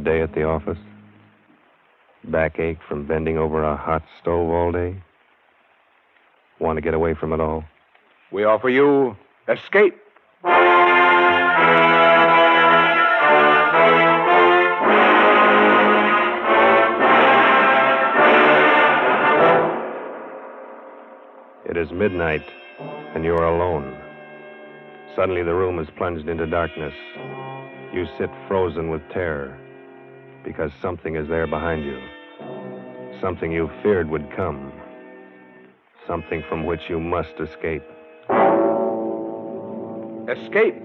day at the office? Backache from bending over a hot stove all day? Want to get away from it all? We offer you escape. It is midnight, and you are alone. Suddenly the room is plunged into darkness. You sit frozen with terror, because something is there behind you. Something you feared would come. Something from which you must escape. Escape,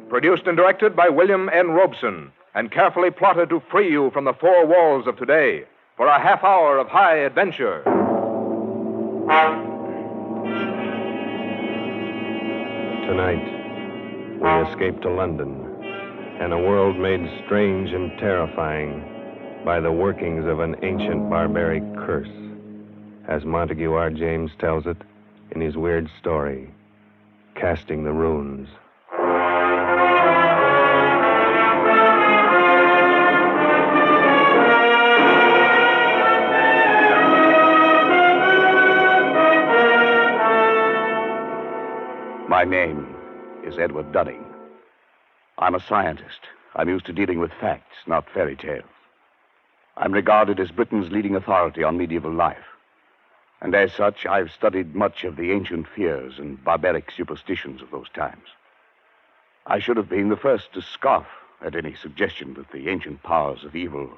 produced and directed by William N. Robeson, and carefully plotted to free you from the four walls of today for a half hour of high adventure. Tonight, we escape to London and a world made strange and terrifying by the workings of an ancient barbaric curse, as Montague R. James tells it in his weird story, Casting the Runes. My name is Edward Dunning. I'm a scientist. I'm used to dealing with facts, not fairy tales. I'm regarded as Britain's leading authority on medieval life. And as such, I've studied much of the ancient fears and barbaric superstitions of those times. I should have been the first to scoff at any suggestion that the ancient powers of evil,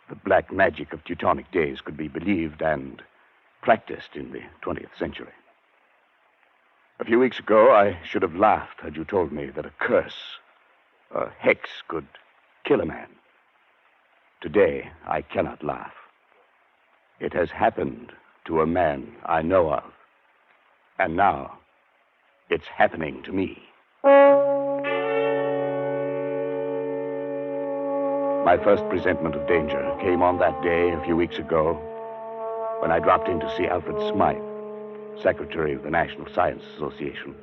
the black magic of Teutonic days, could be believed and practiced in the 20th century. A few weeks ago, I should have laughed had you told me that a curse, a hex, could kill a man. Today, I cannot laugh. It has happened to a man I know of. And now, it's happening to me. My first presentiment of danger came on that day a few weeks ago when I dropped in to see Alfred Smythe, Secretary of the National Science Association,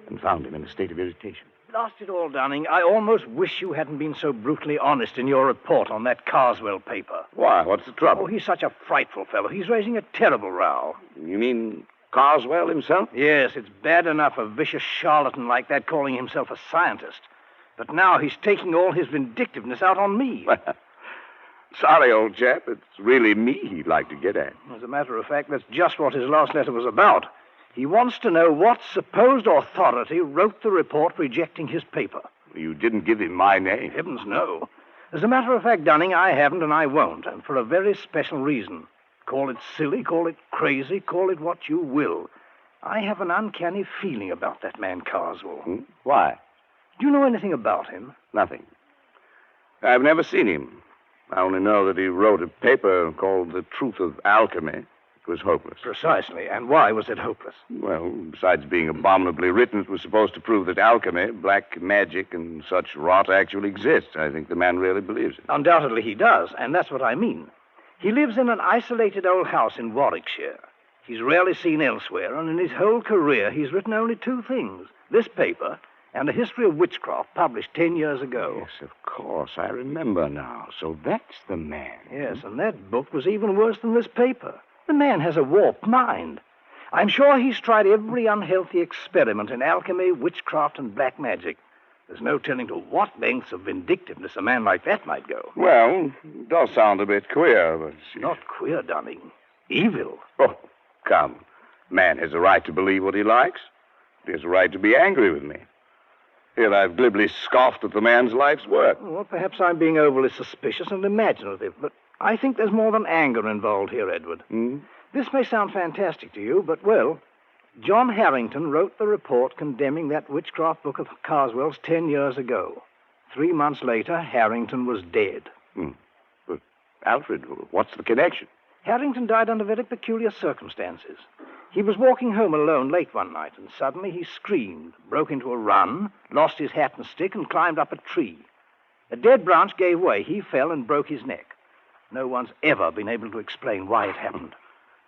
and found him in a state of irritation. Blast it all, Dunning. I almost wish you hadn't been so brutally honest in your report on that Carswell paper. Why? What's the trouble? Oh, he's such a frightful fellow. He's raising a terrible row. You mean Carswell himself? Yes, it's bad enough a vicious charlatan like that calling himself a scientist. But now he's taking all his vindictiveness out on me. Sorry, old chap. It's really me he'd like to get at. As a matter of fact, that's just what his last letter was about. He wants to know what supposed authority wrote the report rejecting his paper. You didn't give him my name. Heavens, no. As a matter of fact, Dunning, I haven't and I won't, and for a very special reason. Call it silly, call it crazy, call it what you will. I have an uncanny feeling about that man Carswell. Why? Do you know anything about him? Nothing. I've never seen him. I only know that he wrote a paper called The Truth of Alchemy. It was hopeless. Precisely. And why was it hopeless? Well, besides being abominably written, it was supposed to prove that alchemy, black magic, and such rot actually exists. I think the man really believes it. Undoubtedly he does, and that's what I mean. He lives in an isolated old house in Warwickshire. He's rarely seen elsewhere, and in his whole career he's written only two things. This paper and a history of witchcraft published 10 years ago. Yes, of course. I remember now. So that's the man. Yes, and that book was even worse than this paper. The man has a warped mind. I'm sure he's tried every unhealthy experiment in alchemy, witchcraft, and black magic. There's no telling to what lengths of vindictiveness a man like that might go. Well, it does sound a bit queer, but... Not queer, Dunning. Evil. Oh, come. Man has a right to believe what he likes. He has a right to be angry with me. Here I've glibly scoffed at the man's life's work. Well, perhaps I'm being overly suspicious and imaginative, but I think there's more than anger involved here, Edward. This may sound fantastic to you, but, well, John Harrington wrote the report condemning that witchcraft book of Carswell's 10 years ago. 3 months later, Harrington was dead. But, Alfred, what's the connection? Harrington died under very peculiar circumstances. He was walking home alone late one night, and suddenly he screamed, broke into a run, lost his hat and stick, and climbed up a tree. A dead branch gave way. He fell and broke his neck. No one's ever been able to explain why it happened.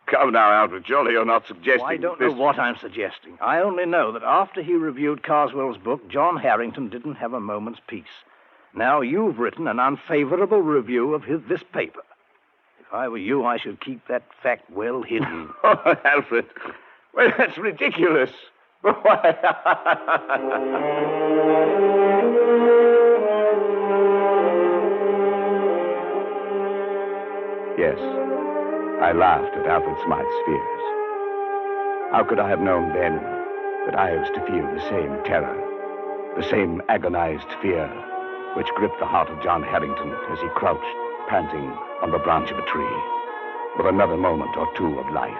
Come now, Alfred, surely you're not suggesting... I don't know what I'm suggesting. I only know that after he reviewed Carswell's book, John Harrington didn't have a moment's peace. Now, you've written an unfavorable review of this paper. If I were you, I should keep that fact well hidden. Oh, Alfred. Well, that's ridiculous. Why? Yes, I laughed at Alfred Smythe's fears. How could I have known then that I was to feel the same terror, the same agonized fear which gripped the heart of John Harrington as he crouched, panting, on the branch of a tree, with another moment or two of life,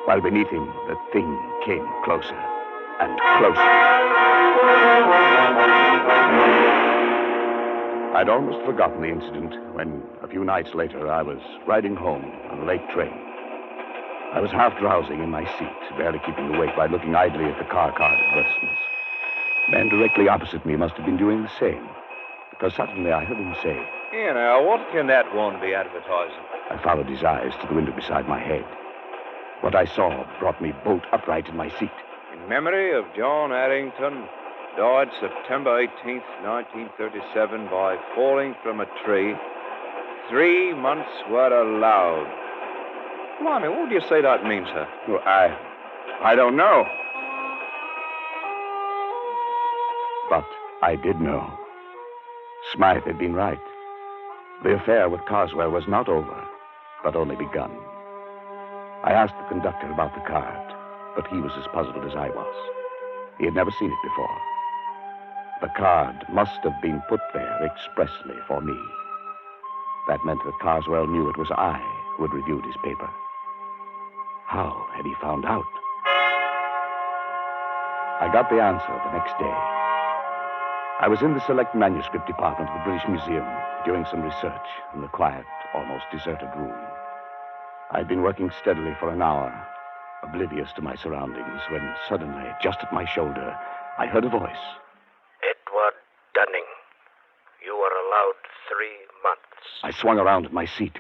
while beneath him the thing came closer and closer. I'd almost forgotten the incident when, a few nights later, I was riding home on a late train. I was half drowsing in my seat, barely keeping awake by looking idly at the car card advertisements. The man directly opposite me must have been doing the same, because suddenly I heard him say, "Here now, what can that one be advertising?" I followed his eyes to the window beside my head. What I saw brought me bolt upright in my seat. In memory of John Harrington, died September 18th, 1937, by falling from a tree. 3 months were allowed. Blimey, what do you say that means, sir? Well, I don't know. But I did know. Smythe had been right. The affair with Carswell was not over, but only begun. I asked the conductor about the card, but he was as puzzled as I was. He had never seen it before. The card must have been put there expressly for me. That meant that Carswell knew it was I who had reviewed his paper. How had he found out? I got the answer the next day. I was in the select manuscript department of the British Museum doing some research in the quiet, almost deserted room. I'd been working steadily for an hour, oblivious to my surroundings, when suddenly, just at my shoulder, I heard a voice. "Edward Dunning, you are allowed 3 months. I swung around in my seat.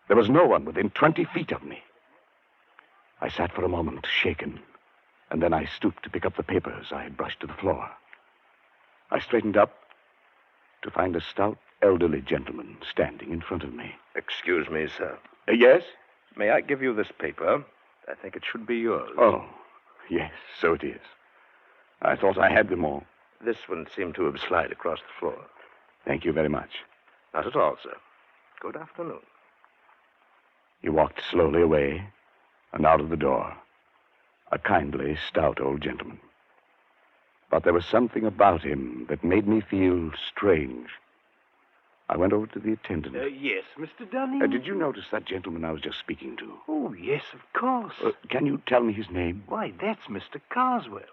There was no one within 20 feet of me. I sat for a moment, shaken, and then I stooped to pick up the papers I had brushed to the floor. I straightened up to find a stout, elderly gentleman standing in front of me. Excuse me, sir. Yes? May I give you this paper? I think it should be yours. Oh, yes, so it is. I thought I had them all. This one seemed to have slid across the floor. Thank you very much. Not at all, sir. Good afternoon. He walked slowly away and out of the door. A kindly, stout old gentleman. But there was something about him that made me feel strange. I went over to the attendant. Yes, Mr. Dunning? Did you notice that gentleman I was just speaking to? Oh, yes, of course. Can you tell me his name? Why, that's Mr. Carswell.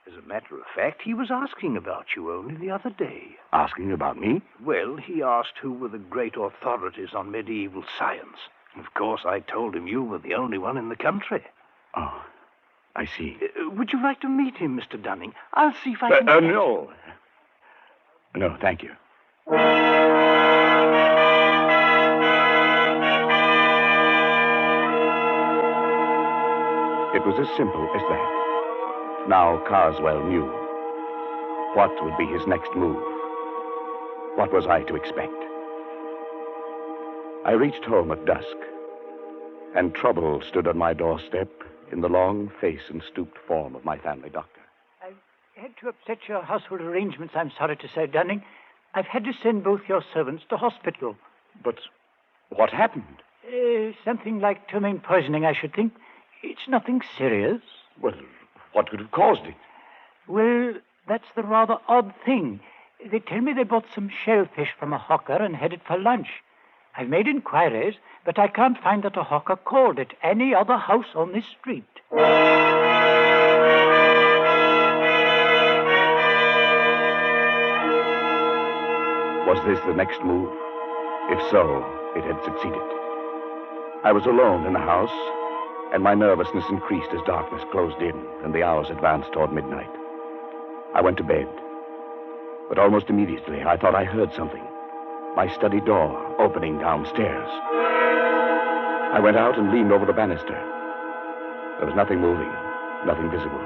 As a matter of fact, he was asking about you only the other day. Asking about me? Well, he asked who were the great authorities on medieval science. And of course, I told him you were the only one in the country. Oh, I see. Would you like to meet him, Mr. Dunning? I'll see if I can... No. No, thank you. It was as simple as that. Now Carswell knew. What would be his next move? What was I to expect? I reached home at dusk, and trouble stood on my doorstep in the long face and stooped form of my family doctor. I've had to upset your household arrangements, I'm sorry to say, Dunning. I've had to send both your servants to hospital. But what happened? Something like ptomaine poisoning, I should think. It's nothing serious. Well, what could have caused it? Well, that's the rather odd thing. They tell me they bought some shellfish from a hawker and headed for lunch. I've made inquiries, but I can't find that a hawker called at any other house on this street. Was this the next move? If so, it had succeeded. I was alone in the house, and my nervousness increased as darkness closed in and the hours advanced toward midnight. I went to bed, but almost immediately I thought I heard something. My study door opening downstairs. I went out and leaned over the banister. There was nothing moving, nothing visible.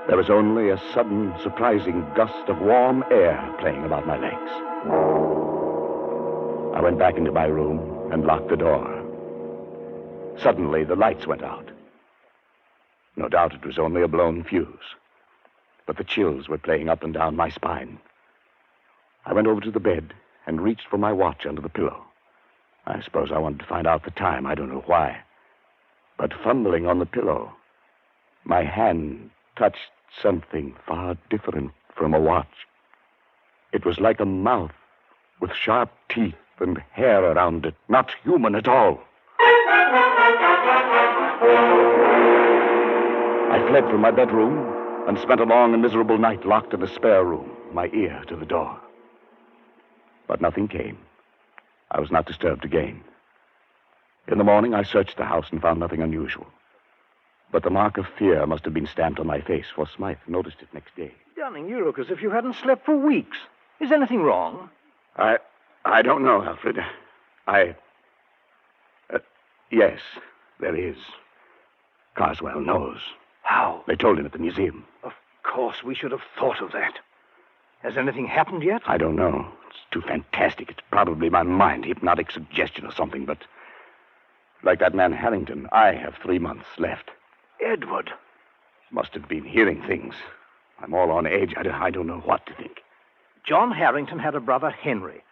There was only a sudden, surprising gust of warm air playing about my legs. I went back into my room and locked the door. Suddenly, the lights went out. No doubt it was only a blown fuse, but the chills were playing up and down my spine. I went over to the bed and reached for my watch under the pillow. I suppose I wanted to find out the time. I don't know why. But fumbling on the pillow, my hand touched something far different from a watch. It was like a mouth with sharp teeth and hair around it, not human at all. I fled from my bedroom and spent a long and miserable night locked in the spare room, my ear to the door. But nothing came. I was not disturbed again. In the morning, I searched the house and found nothing unusual. But the mark of fear must have been stamped on my face, for Smythe noticed it next day. Dunning, you look as if you hadn't slept for weeks. Is anything wrong? I don't know, Alfred. Yes, there is. Carswell knows. How? They told him at the museum. Of course, we should have thought of that. Has anything happened yet? I don't know. It's too fantastic. It's probably my mind, hypnotic suggestion or something, but like that man Harrington, I have 3 months left. Edward. Must have been hearing things. I'm all on edge. I don't know what to think. John Harrington had a brother, Henry.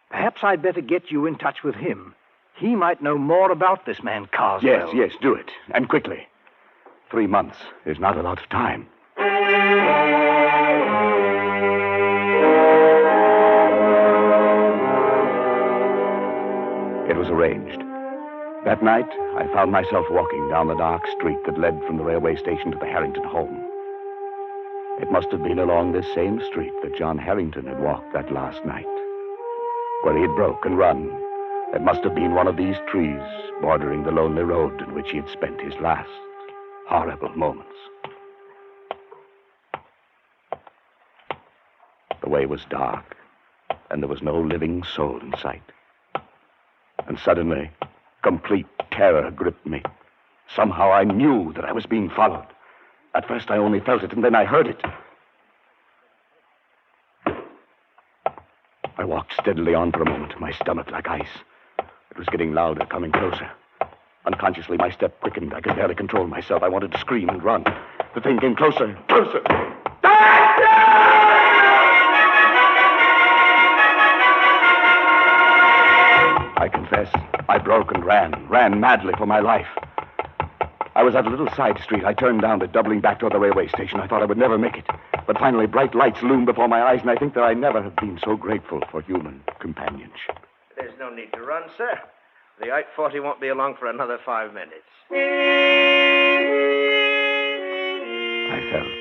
Perhaps I'd better get you in touch with him. He might know more about this man, Carswell. Yes, do it. And quickly. 3 months is not a lot of time. It was arranged. That night, I found myself walking down the dark street that led from the railway station to the Harrington home. It must have been along this same street that John Harrington had walked that last night. Where he had broke and run, it must have been one of these trees bordering the lonely road in which he had spent his last horrible moments. The way was dark, and there was no living soul in sight. And suddenly, complete terror gripped me. Somehow I knew that I was being followed. At first I only felt it, and then I heard it. I walked steadily on for a moment, my stomach like ice. It was getting louder, coming closer. Unconsciously, my step quickened. I could barely control myself. I wanted to scream and run. The thing came closer, closer. I confess, I broke and ran madly for my life. I was at a little side street. I turned down it, doubling back toward the railway station. I thought I would never make it. But finally, bright lights loomed before my eyes, and I think that I never have been so grateful for human companionship. There's no need to run, sir. The 840 won't be along for another 5 minutes. I felt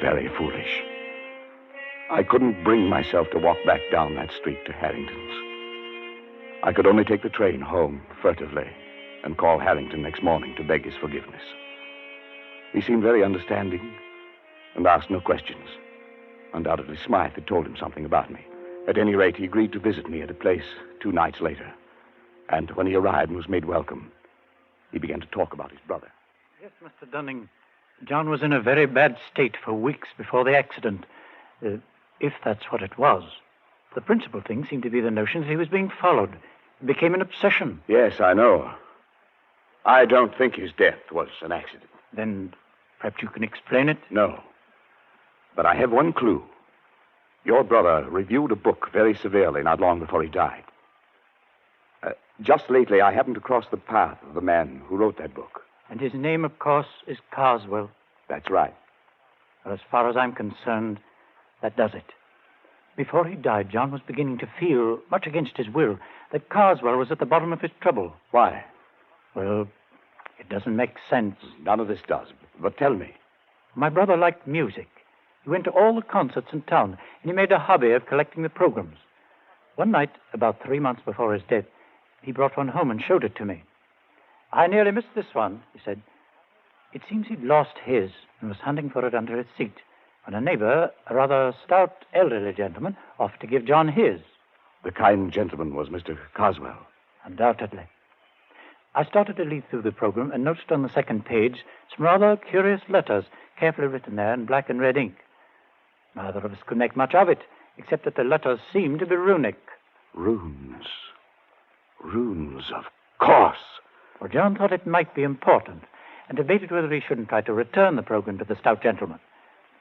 very foolish. I couldn't bring myself to walk back down that street to Harrington's. I could only take the train home furtively and call Harrington next morning to beg his forgiveness. He seemed very understanding and asked no questions. Undoubtedly, Smythe had told him something about me. At any rate, he agreed to visit me at a place 2 nights later. And when he arrived and was made welcome, he began to talk about his brother. Yes, Mr. Dunning. John was in a very bad state for weeks before the accident, if that's what it was. The principal thing seemed to be the notion that he was being followed. It became an obsession. Yes, I know. I don't think his death was an accident. Then perhaps you can explain it? No. But I have one clue. Your brother reviewed a book very severely not long before he died. Just lately, I happened to cross the path of the man who wrote that book. And his name, of course, is Carswell. That's right. Well, as far as I'm concerned, that does it. Before he died, John was beginning to feel, much against his will, that Carswell was at the bottom of his trouble. Why? Well, it doesn't make sense. None of this does. But tell me. My brother liked music. He went to all the concerts in town, and he made a hobby of collecting the programs. One night, about 3 months before his death, he brought one home and showed it to me. I nearly missed this one, he said. It seems he'd lost his and was hunting for it under his seat when a neighbor, a rather stout elderly gentleman, offered to give John his. The kind gentleman was Mr. Carswell. Undoubtedly. I started to leaf through the program and noticed on the second page some rather curious letters, carefully written there in black and red ink. Neither of us could make much of it, except that the letters seemed to be runic. Runes. Runes, of course. Well, John thought it might be important, and debated whether he shouldn't try to return the program to the stout gentleman.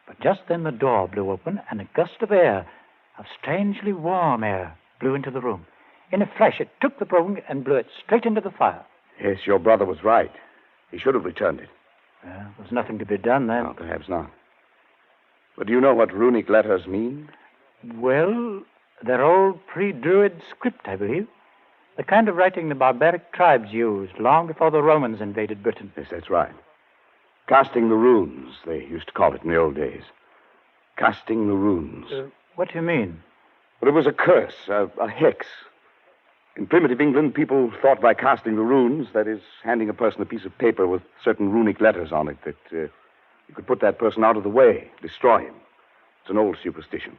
But just then the door blew open, and a gust of air, of strangely warm air, blew into the room. In a flash, it took the program and blew it straight into the fire. Yes, your brother was right. He should have returned it. Well, there was nothing to be done then. No, perhaps not. But do you know what runic letters mean? Well, they're old pre-Druid script, I believe. The kind of writing the barbaric tribes used long before the Romans invaded Britain. Yes, that's right. Casting the runes, they used to call it in the old days. Casting the runes. What do you mean? Well, it was a curse, a hex. In primitive England, people thought by casting the runes, that is, handing a person a piece of paper with certain runic letters on it, that you could put that person out of the way, destroy him. It's an old superstition.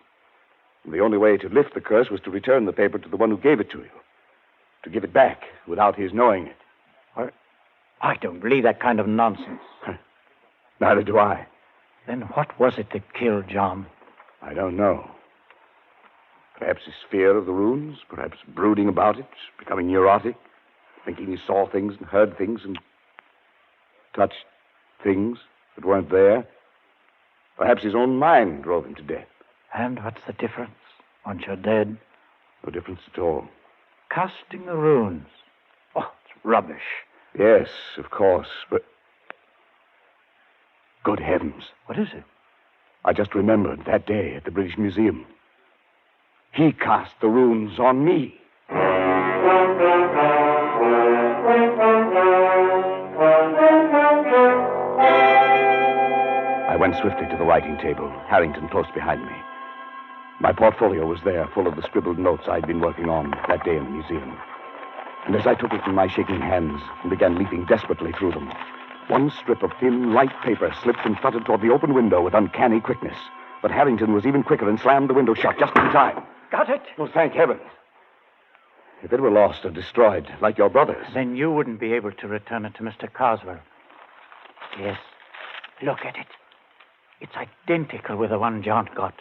And the only way to lift the curse was to return the paper to the one who gave it to you. To give it back without his knowing it. I don't believe that kind of nonsense. Neither do I. Then what was it that killed John? I don't know. Perhaps his fear of the runes, perhaps brooding about it, becoming neurotic, thinking he saw things and heard things and touched things that weren't there. Perhaps his own mind drove him to death. And what's the difference once you're dead? No difference at all. Casting the runes. Oh, it's rubbish. Yes, of course, but... Good heavens. What is it? I just remembered that day at the British Museum. He cast the runes on me. I went swiftly to the writing table, Harrington close behind me. My portfolio was there, full of the scribbled notes I'd been working on that day in the museum. And as I took it in my shaking hands and began leaping desperately through them, one strip of thin, light paper slipped and fluttered toward the open window with uncanny quickness. But Harrington was even quicker and slammed the window shut just in time. Got it? Oh, thank heavens. If it were lost or destroyed, like your brother's... Then you wouldn't be able to return it to Mr. Carswell. Yes. Look at it. It's identical with the one John got.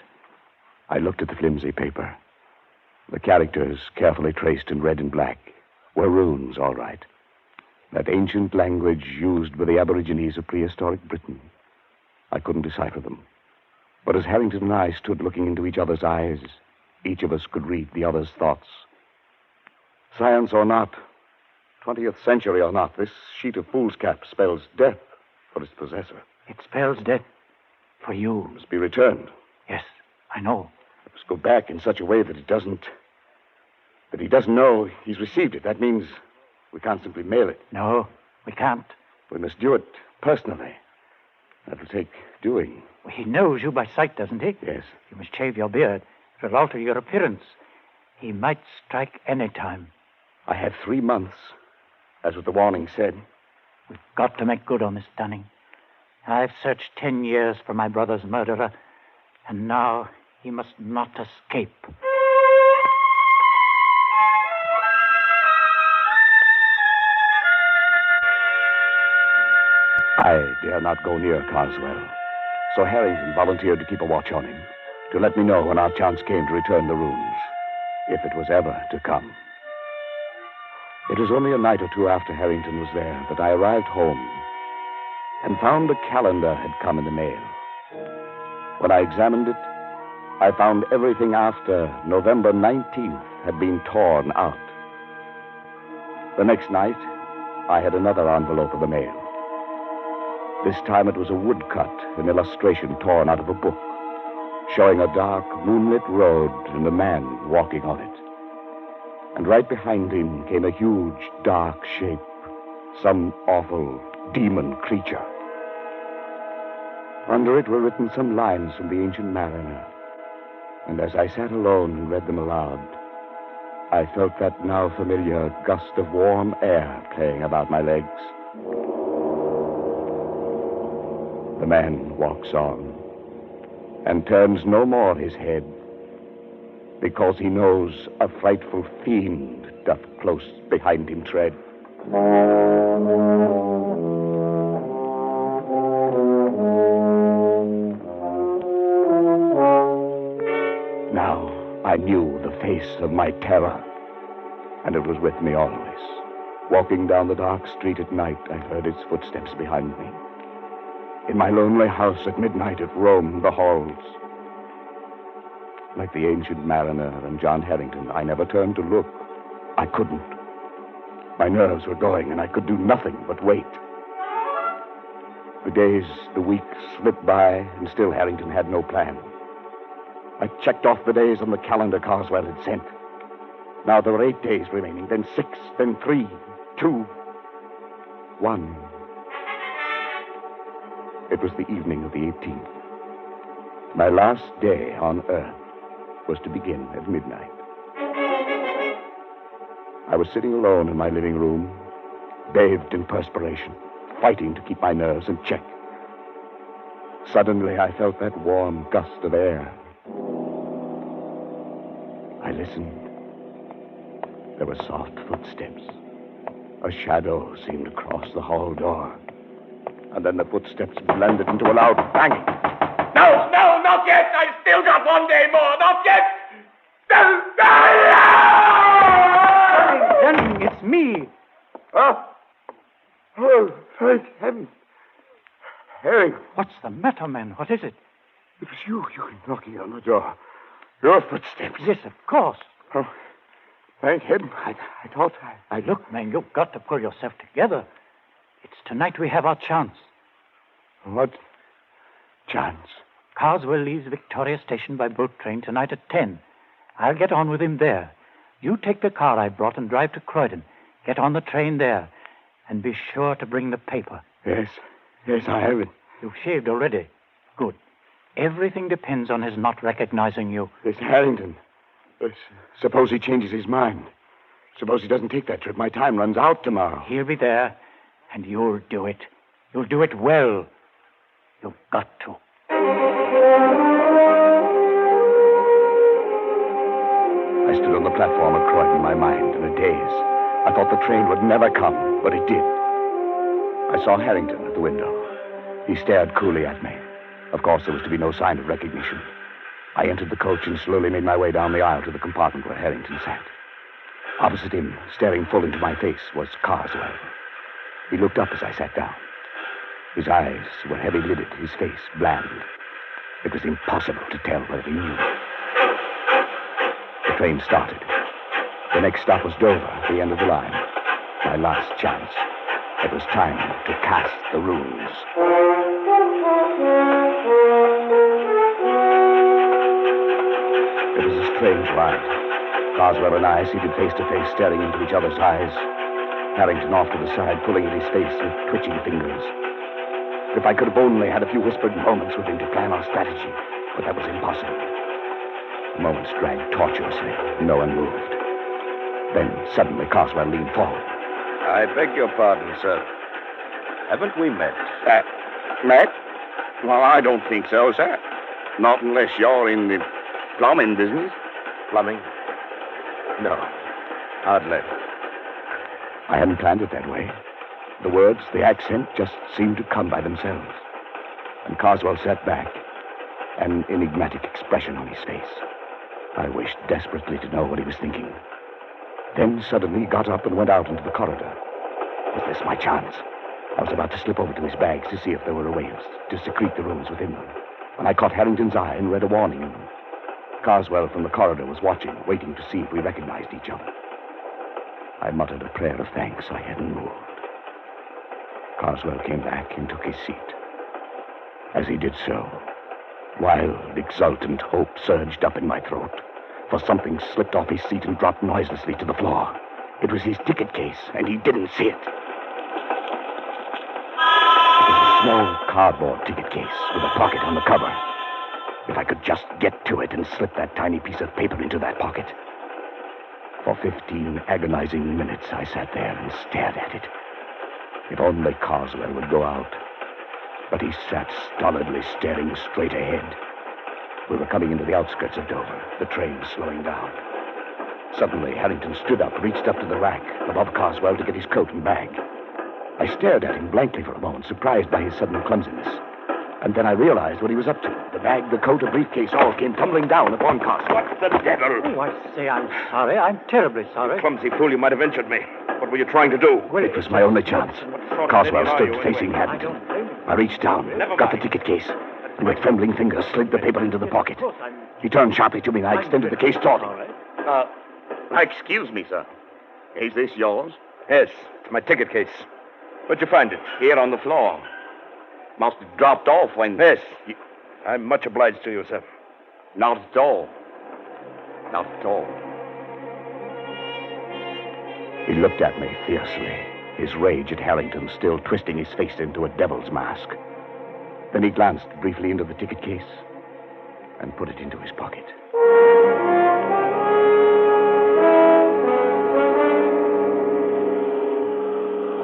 I looked at the flimsy paper. The characters, carefully traced in red and black, were runes, all right. That ancient language used by the Aborigines of prehistoric Britain. I couldn't decipher them. But as Harrington and I stood looking into each other's eyes, each of us could read the other's thoughts. Science or not, 20th century or not, this sheet of foolscap spells death for its possessor. It spells death for you. It must be returned. Yes, I know. It must go back in such a way that he doesn't know he's received it. That means we can't simply mail it. No, we can't. We must do it personally. That'll take doing. Well, he knows you by sight, doesn't he? Yes. You must shave your beard. It will alter your appearance. He might strike any time. I have 3 months. That's what the warning said. We've got to make good on this, Dunning. I've searched 10 years for my brother's murderer, and now he must not escape. I dare not go near Carswell, so Harrington volunteered to keep a watch on him, to let me know when our chance came to return the runes, if it was ever to come. It was only a night or two after Harrington was there that I arrived home and found a calendar had come in the mail. When I examined it, I found everything after November 19th had been torn out. The next night, I had another envelope of the mail. This time it was a woodcut, an illustration torn out of a book, showing a dark, moonlit road and a man walking on it. And right behind him came a huge, dark shape, some awful demon creature. Under it were written some lines from the Ancient Mariner. And as I sat alone and read them aloud, I felt that now familiar gust of warm air playing about my legs. The man walks on and turns no more his head, because he knows a frightful fiend doth close behind him tread. Now I knew the face of my terror, and it was with me always. Walking down the dark street at night, I heard its footsteps behind me. In my lonely house at midnight, it roamed the halls. Like the ancient mariner and John Harrington, I never turned to look. I couldn't. My nerves were going, and I could do nothing but wait. The days, the weeks slipped by, and still Harrington had no plan. I checked off the days on the calendar Carswell had sent. Now there were 8 days remaining, then 6, then 3, 2, 1. It was the evening of the 18th. My last day on Earth was to begin at midnight. I was sitting alone in my living room, bathed in perspiration, fighting to keep my nerves in check. Suddenly, I felt that warm gust of air. I listened. There were soft footsteps. A shadow seemed to cross the hall door. And then the footsteps blended into a loud banging. No, not yet. I've still got 1 day more. Not yet. No. Denton, it's me. Oh, thank heaven. Harry, What's the matter, man? What is it? it was you knocking on the door. Your footsteps. Yes, of course. Oh, thank heaven. I thought I... Look, man, you've got to pull yourself together. It's tonight we have our chance. What chance? Carswell leaves Victoria Station by boat train tonight at 10. I'll get on with him there. You take the car I brought and drive to Croydon. Get on the train there. And be sure to bring the paper. Yes, I have it. You've shaved already. Good. Everything depends on his not recognizing you. It's Harrington. Suppose he changes his mind. Suppose he doesn't take that trip. My time runs out tomorrow. He'll be there, and you'll do it. You'll do it well. You've got to. I stood on the platform at Croydon, my mind in a daze. I thought the train would never come, but it did. I saw Harrington at the window. He stared coolly at me. Of course, there was to be no sign of recognition. I entered the coach and slowly made my way down the aisle to the compartment where Harrington sat. Opposite him, staring full into my face, was Carswell. He looked up as I sat down. His eyes were heavy-lidded, his face bland. It was impossible to tell whether he knew. The train started. The next stop was Dover, the end of the line. My last chance. It was time to cast the runes. It was a strange ride. Carswell and I seated face to face, staring into each other's eyes. Harrington off to the side, pulling at his face with twitching fingers. If I could have only had a few whispered moments with him to plan our strategy, but that was impossible. The moments dragged tortuously. No one moved. Then, suddenly, Carswell leaned forward. I beg your pardon, sir. Haven't we met? Matt? Well, I don't think so, sir. Not unless you're in the plumbing business. Plumbing? No, hardly. I hadn't planned it that way. The words, the accent, just seemed to come by themselves. And Carswell sat back, an enigmatic expression on his face. I wished desperately to know what he was thinking. Then suddenly he got up and went out into the corridor. Was this my chance? I was about to slip over to his bags to see if there were ways to secrete the runes within them, when I caught Harrington's eye and read a warning in them. Carswell from the corridor was watching, waiting to see if we recognized each other. I muttered a prayer of thanks I hadn't moved. Carswell came back and took his seat. As he did so, wild, exultant hope surged up in my throat, for something slipped off his seat and dropped noiselessly to the floor. It was his ticket case, and he didn't see it. It was a small cardboard ticket case with a pocket on the cover. If I could just get to it and slip that tiny piece of paper into that pocket. For 15 agonizing minutes, I sat there and stared at it. If only Carswell would go out. But he sat stolidly staring straight ahead. We were coming into the outskirts of Dover, the train slowing down. Suddenly, Harrington stood up, reached up to the rack above Carswell to get his coat and bag. I stared at him blankly for a moment, surprised by his sudden clumsiness. And then I realized what he was up to. The bag, the coat, a briefcase all came tumbling down upon Carswell. What the devil? Oh, I say I'm sorry. I'm terribly sorry. Clumsy fool, you might have injured me. What were you trying to do? Well, It was my only chance. Carswell stood facing Harrington. I reached down, got the ticket case, and with trembling fingers slid the paper into the pocket. He turned sharply to me, and I extended the case toward him. Excuse me, sir. Is this yours? Yes, it's my ticket case. Where'd you find it? Here on the floor. Must have dropped off when... Yes. I'm much obliged to you, sir. Not at all. Not at all. He looked at me fiercely, his rage at Harrington still twisting his face into a devil's mask. Then he glanced briefly into the ticket case and put it into his pocket.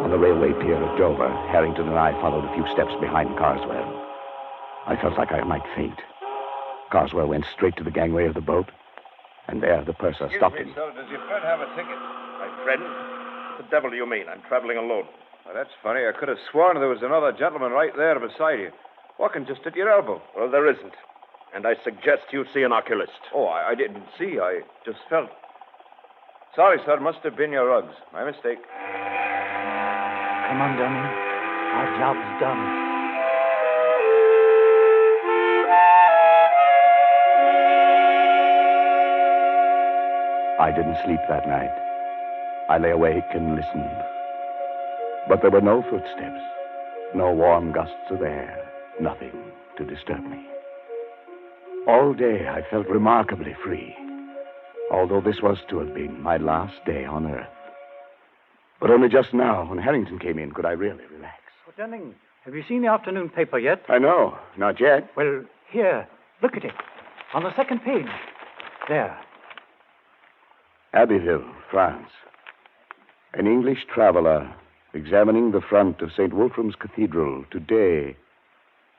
On the railway pier at Dover, Harrington and I followed a few steps behind Carswell. I felt like I might faint. Carswell went straight to the gangway of the boat, and there the purser stopped him. Sir, does your friend have a ticket? My friend? What the devil do you mean? I'm traveling alone. Well, that's funny. I could have sworn there was another gentleman right there beside you, walking just at your elbow. Well, there isn't. And I suggest you see an oculist. Oh, I didn't see. I just felt. Sorry, sir. Must have been your rugs. My mistake. Come on, Dunning. Our job's done. I didn't sleep that night. I lay awake and listened. But there were no footsteps, no warm gusts of air, nothing to disturb me. All day I felt remarkably free, although this was to have been my last day on Earth. But only just now, when Harrington came in, could I really relax. Oh, Dunning, have you seen the afternoon paper yet? I know, not yet. Well, here, look at it. On the second page. There. Abbeville, France. An English traveler examining the front of St. Wolfram's Cathedral today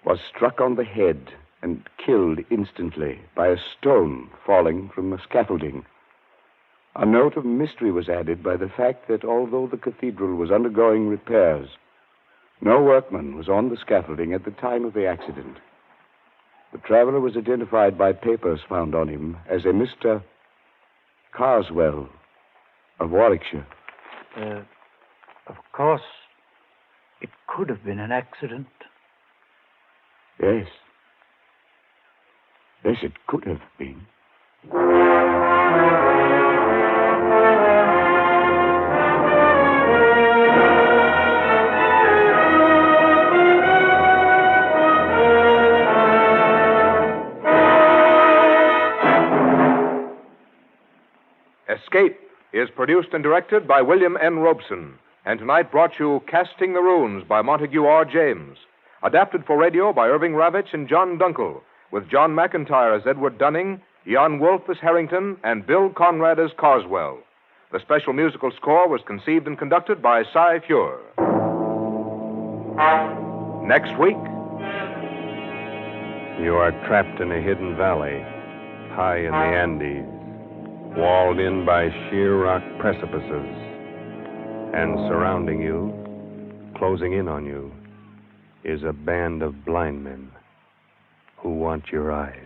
was struck on the head and killed instantly by a stone falling from the scaffolding. A note of mystery was added by the fact that although the cathedral was undergoing repairs, no workman was on the scaffolding at the time of the accident. The traveler was identified by papers found on him as a Mr. Carswell of Warwickshire. Of course, it could have been an accident. Yes. Yes, it could have been. Escape is produced and directed by William N. Robeson, and tonight brought you Casting the Runes by Montague R. James, adapted for radio by Irving Ravitch and John Dunkel, with John McIntyre as Edward Dunning, Jan Wolfe as Harrington, and Bill Conrad as Carswell. The special musical score was conceived and conducted by Cy Fure. Next week, you are trapped in a hidden valley, high in the Andes, walled in by sheer rock precipices, and surrounding you, closing in on you, is a band of blind men who want your eyes.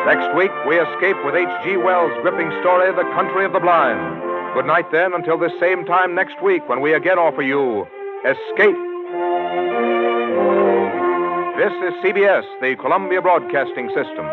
next week we escape with H.G. Wells' gripping story, The Country of the Blind. Good night, then, until this same time next week when we again offer you Escape. This is CBS, the Columbia Broadcasting System.